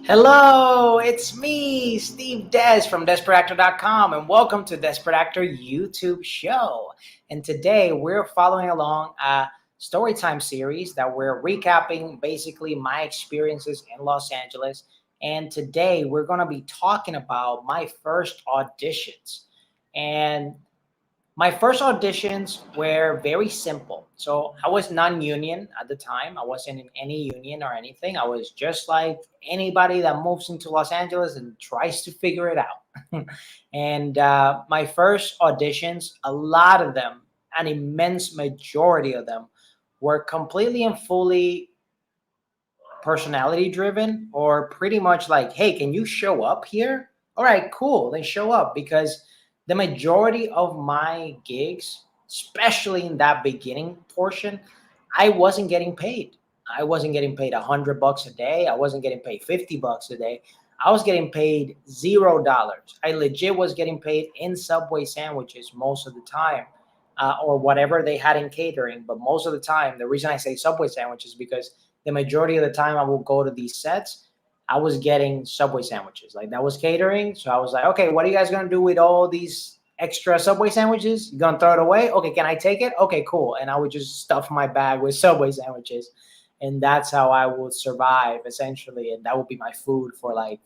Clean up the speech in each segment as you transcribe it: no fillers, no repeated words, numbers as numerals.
Hello, it's me, Steve Des from Dezperate and welcome to Desperate Actor YouTube show. And today we're following along a StoryTime series that we're recapping basically my experiences in Los Angeles. And today we're going to be talking about my first auditions. And my first auditions were very simple. So I was non-union at the time. I wasn't in any union or anything. I was just like anybody that moves into Los Angeles and tries to figure it out. And my first auditions, a lot of them, an immense majority of them, were completely and fully personality driven, or pretty much like, hey, can you show up here? All right, cool, then show up. Because the majority of my gigs, especially in that beginning portion, I wasn't getting paid. I wasn't getting paid $100 a day. I wasn't getting paid $50 a day. I was getting paid $0. I legit was getting paid in Subway sandwiches most of the time, or whatever they had in catering. But most of the time, the reason I say Subway sandwiches is because the majority of the time I will go to these sets, I was getting Subway sandwiches. Like, that was catering. So I was like, okay, what are you guys going to do with all these extra Subway sandwiches? You going to throw it away? Okay, can I take it? Okay, cool. And I would just stuff my bag with Subway sandwiches. And that's how I would survive, essentially. And that would be my food for like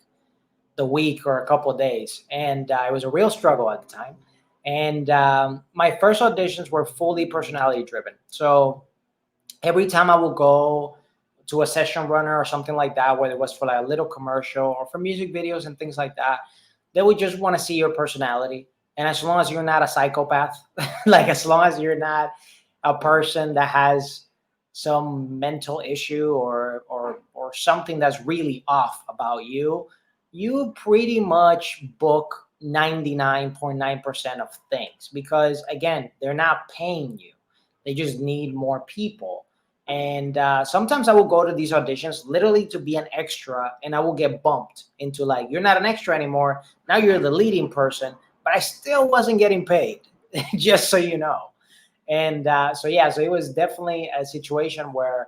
the week or a couple of days. And it was a real struggle at the time. And my first auditions were fully personality driven. So every time I would go to a session runner or something like that, whether it was for like a little commercial or for music videos and things like that, they would just want to see your personality. And as long as you're not a psychopath, like as long as you're not a person that has some mental issue or something that's really off about you, you pretty much book 99.9% of things, because again, they're not paying you. They just need more people. And sometimes I will go to these auditions literally to be an extra, and I will get bumped into like, you're not an extra anymore. Now you're the leading person, but I still wasn't getting paid, just so you know. And so it was definitely a situation where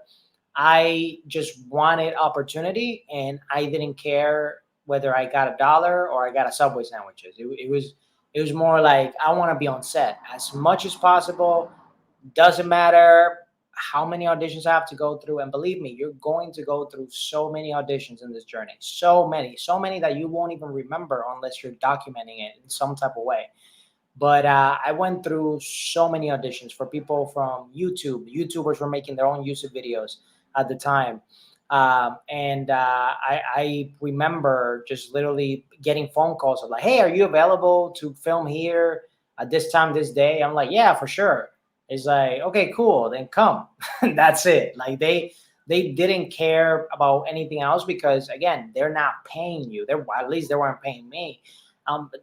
I just wanted opportunity, and I didn't care whether I got $1 or I got a Subway sandwiches. It was more like, I want to be on set as much as possible. Doesn't matter how many auditions I have to go through. And believe me, you're going to go through so many auditions in this journey. So many that you won't even remember unless you're documenting it in some type of way. But I went through so many auditions for people from YouTube. YouTubers were making their own YouTube videos at the time. And I remember just literally getting phone calls of like, hey, are you available to film here at this time, this day? I'm like, yeah, for sure. It's like, okay, cool, then come. That's it. Like, they didn't care about anything else, because again, they're not paying you. At least they weren't paying me.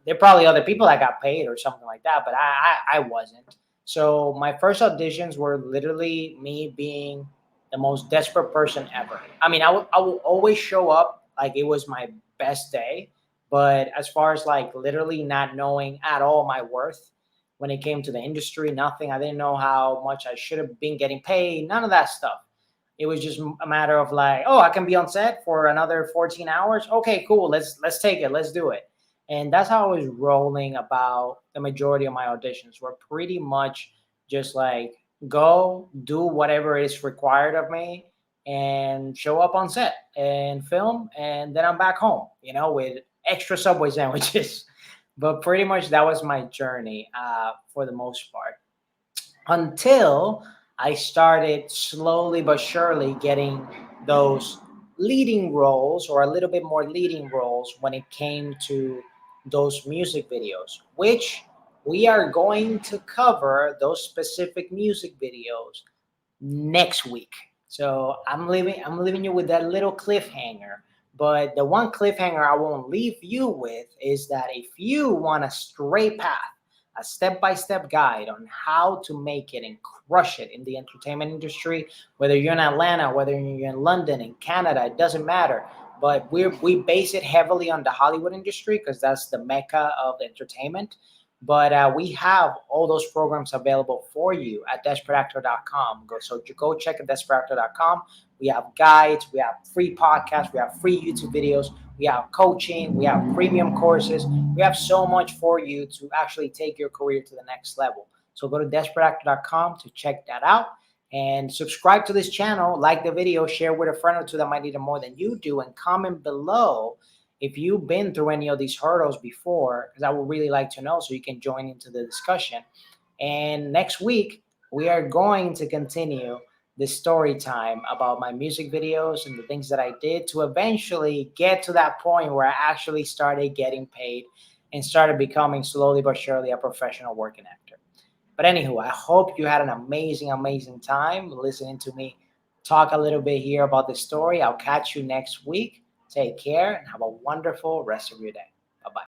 There are probably other people that got paid or something like that, but I wasn't. So my first auditions were literally me being the most desperate person ever. I mean, I will always show up like it was my best day, but as far as like literally not knowing at all my worth when it came to the industry, nothing. I didn't know how much I should have been getting paid. None of that stuff. It was just a matter of like, oh, I can be on set for another 14 hours. Okay, cool. Let's take it. Let's do it. And that's how I was rolling about the majority of my auditions. Were pretty much just like, go do whatever is required of me and show up on set and film, and then I'm back home, with extra Subway sandwiches. But pretty much that was my journey for the most part, until I started slowly but surely getting those leading roles, or a little bit more leading roles, when it came to those music videos, which we are going to cover those specific music videos next week. So I'm leaving you with that little cliffhanger. But the one cliffhanger I won't leave you with is that if you want a straight path, a step-by-step guide on how to make it and crush it in the entertainment industry, whether you're in Atlanta, whether you're in London, in Canada, it doesn't matter. But we base it heavily on the Hollywood industry, because that's the mecca of entertainment. But we have all those programs available for you at desperateactor.com. Go check at desperateactor.com. We have guides, we have free podcasts, we have free YouTube videos, we have coaching, we have premium courses. We have so much for you to actually take your career to the next level. So go to desperateactor.com to check that out and subscribe to this channel, like the video, share with a friend or two that might need it more than you do, and comment below if you've been through any of these hurdles before, because I would really like to know so you can join into the discussion. And next week, we are going to continue the story time about my music videos and the things that I did to eventually get to that point where I actually started getting paid and started becoming slowly but surely a professional working actor. But anywho, I hope you had an amazing, amazing time listening to me talk a little bit here about the story. I'll catch you next week. Take care and have a wonderful rest of your day. Bye bye.